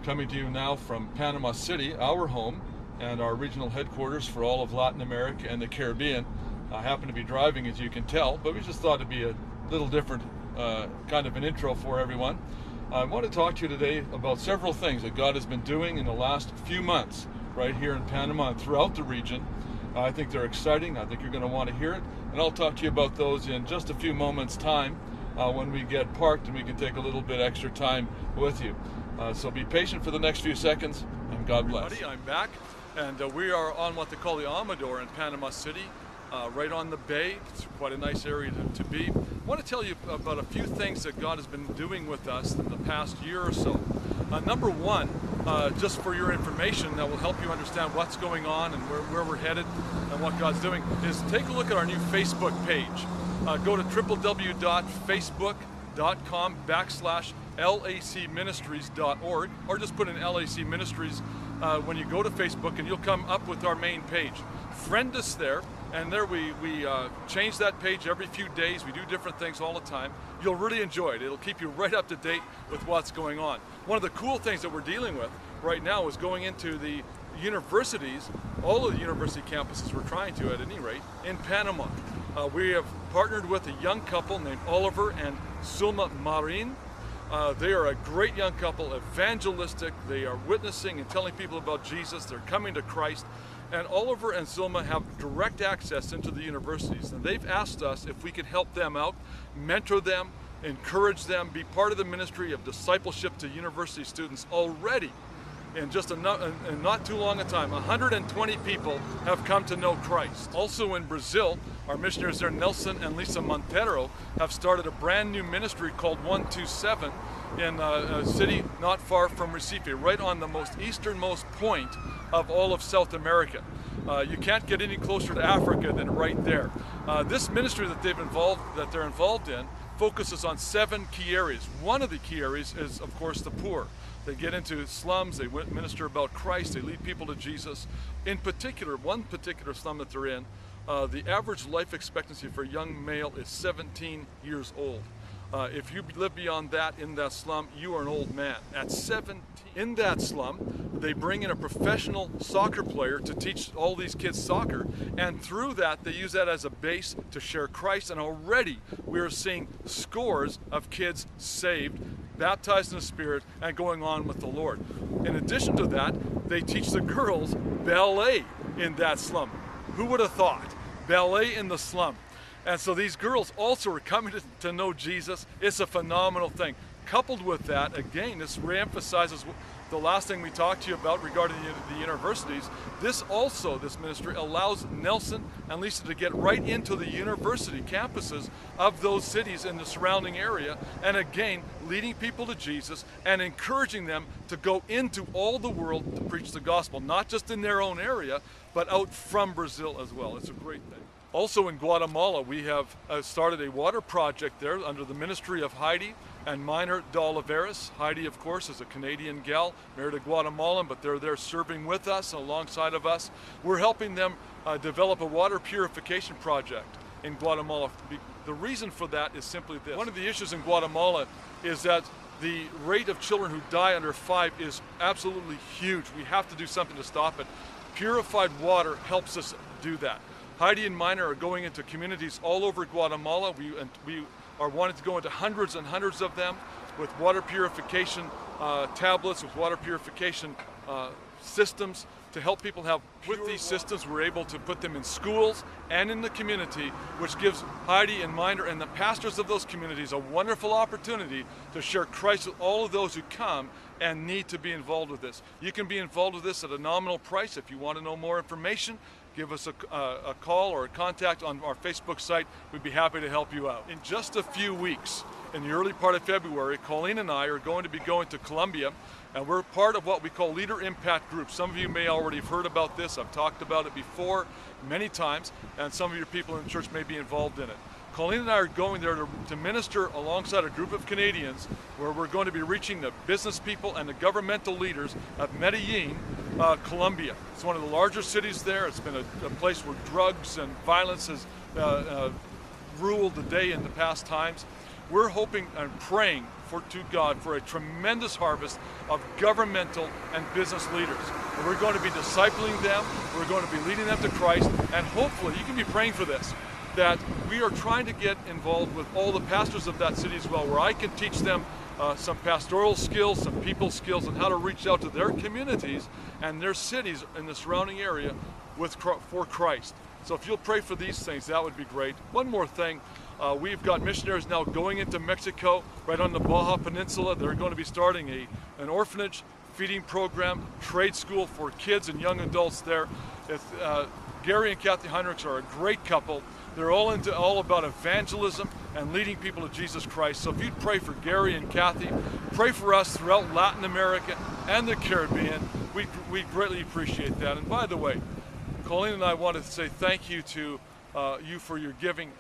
Coming to you now from Panama City, our home and our regional headquarters for all of Latin America and the Caribbean. I happen to be driving, as you can tell, but we just thought it'd be a little different kind of an intro for everyone. I want to talk to you today about several things that God has been doing in the last few months right here in Panama and throughout the region. I think they're exciting. I think you're going to want to hear it, and I'll talk to you about those in just a few moments' time when we get parked and we can take a little bit extra time with you. So be patient for the next few seconds, and God bless. Everybody, I'm back, and we are on what they call the Amador in Panama City, right on the bay. It's quite a nice area to be. I want to tell you about a few things that God has been doing with us in the past year or so. Number one, just for your information that will help you understand what's going on and where we're headed and what God's doing, is take a look at our new Facebook page. Go to www.facebook.com/lacministries.org, or just put in LAC Ministries when you go to Facebook, and you'll come up with our main page. Friend us there, and there we change that page every few days. We do different things all the time. You'll really enjoy it. It'll keep you right up to date with what's going on. One of the cool things that we're dealing with right now is going into the universities, all of the university campuses we're trying to, at any rate, in Panama. We have partnered with a young couple named Oliver and Sulma Marin. They are a great young couple, evangelistic. They are witnessing and telling people about Jesus. They're coming to Christ. And Oliver and Sulma have direct access into the universities. And they've asked us if we could help them out, mentor them, encourage them, be part of the ministry of discipleship to university students. Already, in just in not too long a time, 120 people have come to know Christ. Also in Brazil, our missionaries there, Nelson and Lisa Montero, have started a brand new ministry called 127 in a city not far from Recife, right on the most easternmost point of all of South America. You can't get any closer to Africa than right there. This ministry that they're involved in focuses on 7 key areas. One of the key areas is, of course, the poor. They get into slums, they minister about Christ, they lead people to Jesus. In particular, one particular slum that they're in, the average life expectancy for a young male is 17 years old. If you live beyond that in that slum, you are an old man. At 17, in that slum, they bring in a professional soccer player to teach all these kids soccer, and through that, they use that as a base to share Christ, and already we are seeing scores of kids saved, baptized in the Spirit, and going on with the Lord. In addition to that, they teach the girls ballet in that slum. Who would have thought? Ballet in the slum. And so these girls also are coming to know Jesus. It's a phenomenal thing. Coupled with that, again, this reemphasizes the last thing we talked to you about regarding the universities. This ministry allows Nelson and Lisa to get right into the university campuses of those cities in the surrounding area, and again, leading people to Jesus and encouraging them to go into all the world to preach the gospel, not just in their own area, but out from Brazil as well. It's a great thing. Also in Guatemala, we have started a water project there under the ministry of Heidi and Minor de Oliveras. Heidi, of course, is a Canadian gal, married a Guatemalan, but they're there serving with us, alongside of us. We're helping them develop a water purification project in Guatemala. The reason for that is simply this. One of the issues in Guatemala is that the rate of children who die under 5 is absolutely huge. We have to do something to stop it. Purified water helps us do that. Heidi and Minor are going into communities all over Guatemala. We are wanting to go into hundreds and hundreds of them with water purification tablets, with water purification systems to help people have. With these systems, we're able to put them in schools and in the community, which gives Heidi and Minor and the pastors of those communities a wonderful opportunity to share Christ with all of those who come and need to be involved with this. You can be involved with this at a nominal price. If you want to know more information, give us a call or a contact on our Facebook site. We'd be happy to help you out. In just a few weeks, in the early part of February, Colleen and I are going to be going to Colombia, and we're part of what we call Leader Impact Group. Some of you may already have heard about this. I've talked about it before many times, and some of your people in the church may be involved in it. Colleen and I are going there to minister alongside a group of Canadians, where we're going to be reaching the business people and the governmental leaders of Medellin, Colombia. It's one of the larger cities there. It's been a place where drugs and violence has ruled the day in the past times. we're hoping and praying to God for a tremendous harvest of governmental and business leaders. And we're going to be discipling them, we're going to be leading them to Christ, and hopefully, you can be praying for this, that we are trying to get involved with all the pastors of that city as well, where I can teach them some pastoral skills, some people skills, and how to reach out to their communities and their cities in the surrounding area for Christ. So if you'll pray for these things, that would be great. One more thing, we've got missionaries now going into Mexico, right on the Baja Peninsula. They're going to be starting an orphanage, feeding program, trade school for kids and young adults there. Gary and Kathy Heinrichs are a great couple. They're all about evangelism and leading people to Jesus Christ. So if you'd pray for Gary and Kathy, pray for us throughout Latin America and the Caribbean, we'd greatly appreciate that. And by the way, Colleen and I wanted to say thank you to you for your giving.